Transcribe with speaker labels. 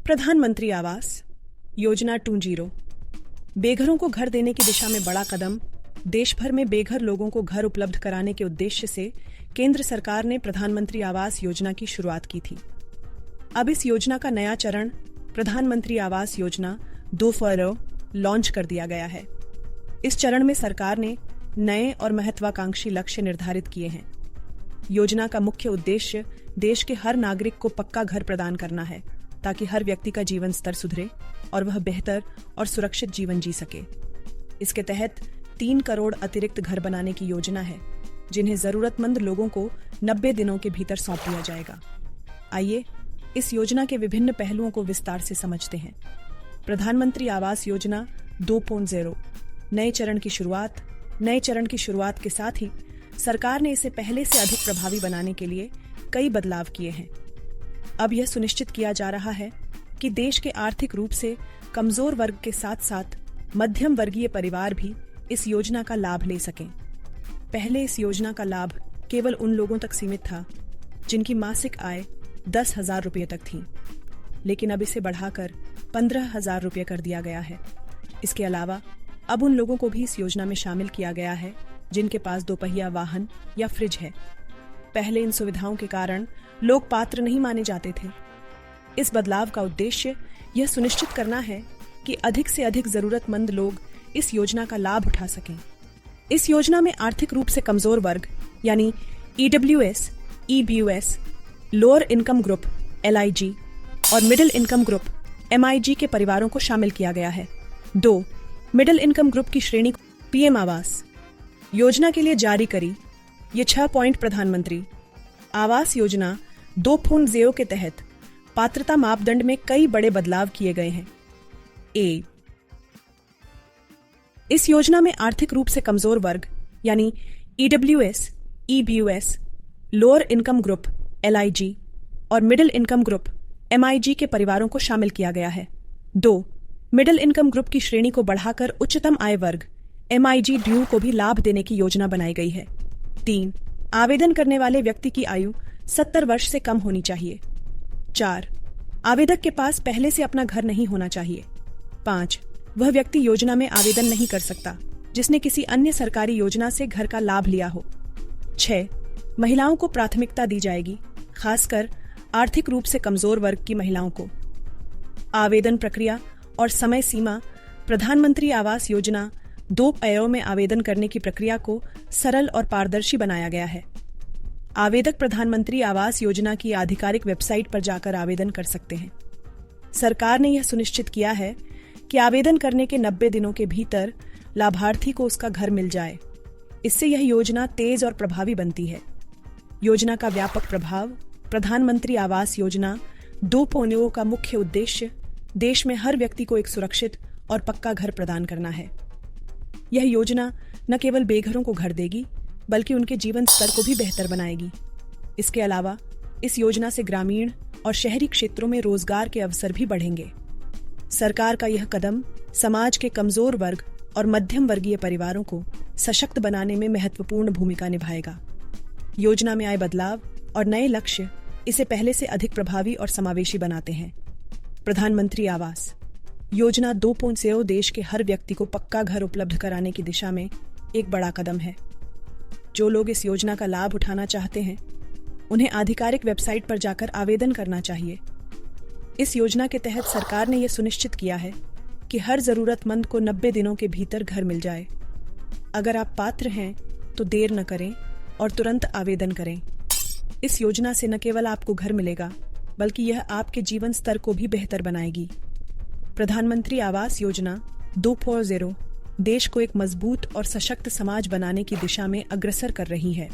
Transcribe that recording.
Speaker 1: प्रधानमंत्री आवास योजना 2.0 बेघरों को घर देने की दिशा में बड़ा कदम। देश भर में बेघर लोगों को घर उपलब्ध कराने के उद्देश्य से केंद्र सरकार ने प्रधानमंत्री आवास योजना की शुरुआत की थी। अब इस योजना का नया चरण प्रधानमंत्री आवास योजना 2.0 लॉन्च कर दिया गया है। इस चरण में सरकार ने नए और महत्वाकांक्षी लक्ष्य निर्धारित किए हैं। योजना का मुख्य उद्देश्य देश के हर नागरिक को पक्का घर प्रदान करना है, ताकि हर व्यक्ति का जीवन स्तर सुधरे और वह बेहतर और सुरक्षित जीवन जी सके। इसके तहत 3 करोड़ अतिरिक्त घर बनाने की योजना है, जिन्हें जरूरतमंद लोगों को 90 दिनों के भीतर सौंप दिया जाएगा। आइए इस योजना के विभिन्न पहलुओं को विस्तार से समझते हैं। प्रधानमंत्री आवास योजना 2.0 नए चरण की शुरुआत। नए चरण की शुरुआत के साथ ही सरकार ने इसे पहले से अधिक प्रभावी बनाने के लिए कई बदलाव किए हैं। अब यह सुनिश्चित किया जा रहा है कि देश के आर्थिक रूप से कमजोर वर्ग के साथ साथ मध्यम वर्गीय परिवार भी इस योजना का लाभ ले सकें। पहले इस योजना का लाभ केवल उन लोगों तक सीमित था जिनकी मासिक आय 10,000 रुपये तक थी, लेकिन अब इसे बढ़ाकर 15,000 रुपये कर दिया गया है। इसके अलावा अब उन लोगों को भी इस योजना में शामिल किया गया है जिनके पास 2 पहिया वाहन या फ्रिज है। पहले इन सुविधाओं के कारण लोग पात्र नहीं माने जाते थे। इस बदलाव का उद्देश्य यह सुनिश्चित करना है कि अधिक से अधिक जरूरतमंद लोग इस योजना का लाभ उठा सकें। इस योजना में आर्थिक रूप से कमजोर वर्ग यानी EWS, EBUS, lower income group LIG और मिडिल इनकम ग्रुप MIG के परिवारों को शामिल किया गया है। 2. मिडिल इनकम ग्रुप की श्रेणी PM आवास योजना के लिए जारी करी। ये 6 पॉइंट प्रधानमंत्री आवास योजना 2.0 के तहत पात्रता मापदंड में कई बड़े बदलाव किए गए हैं। A. इस योजना में आर्थिक रूप से कमजोर वर्ग यानी EWS, EBUS, lower income group LIG और मिडिल इनकम ग्रुप MIG के परिवारों को शामिल किया गया है। 2. मिडिल इनकम ग्रुप की श्रेणी को बढ़ाकर उच्चतम आय वर्ग MIG ड्यू को भी लाभ देने की योजना बनाई गई है। 3. आवेदन करने वाले व्यक्ति की आयु 70 वर्ष से कम होनी चाहिए। 4. आवेदक के पास पहले से अपना घर नहीं होना चाहिए। 5. वह व्यक्ति योजना में आवेदन नहीं कर सकता जिसने किसी अन्य सरकारी योजना से घर का लाभ लिया हो। 6. महिलाओं को प्राथमिकता दी जाएगी, खासकर आर्थिक रूप से कमजोर वर्ग की महिलाओं को। आवेदन प्रक्रिया और समय सीमा। प्रधानमंत्री आवास योजना 2.0 में आवेदन करने की प्रक्रिया को सरल और पारदर्शी बनाया गया है। आवेदक प्रधानमंत्री आवास योजना की आधिकारिक वेबसाइट पर जाकर आवेदन कर सकते हैं। सरकार ने यह सुनिश्चित किया है कि आवेदन करने के 90 दिनों के भीतर लाभार्थी को उसका घर मिल जाए। इससे यह योजना तेज और प्रभावी बनती है। योजना का व्यापक प्रभाव। प्रधानमंत्री आवास योजना 2.0 का मुख्य उद्देश्य देश में हर व्यक्ति को एक सुरक्षित और पक्का घर प्रदान करना है। यह योजना न केवल बेघरों को घर देगी, बल्कि उनके जीवन स्तर को भी बेहतर बनाएगी। इसके अलावा इस योजना से ग्रामीण और शहरी क्षेत्रों में रोजगार के अवसर भी बढ़ेंगे। सरकार का यह कदम समाज के कमजोर वर्ग और मध्यम वर्गीय परिवारों को सशक्त बनाने में महत्वपूर्ण भूमिका निभाएगा। योजना में आए बदलाव और नए लक्ष्य इसे पहले से अधिक प्रभावी और समावेशी बनाते हैं। प्रधानमंत्री आवास योजना 2.0 देश के हर व्यक्ति को पक्का घर उपलब्ध कराने की दिशा में एक बड़ा कदम है। जो लोग इस योजना का लाभ उठाना चाहते हैं, उन्हें आधिकारिक वेबसाइट पर जाकर आवेदन करना चाहिए। इस योजना के तहत सरकार ने यह सुनिश्चित किया है कि हर जरूरतमंद को 90 दिनों के भीतर घर मिल जाए। अगर आप पात्र हैं तो देर न करें और तुरंत आवेदन करें। इस योजना से न केवल आपको घर मिलेगा, बल्कि यह आपके जीवन स्तर को भी बेहतर बनाएगी। प्रधानमंत्री आवास योजना 2.0 देश को एक मजबूत और सशक्त समाज बनाने की दिशा में अग्रसर कर रही है।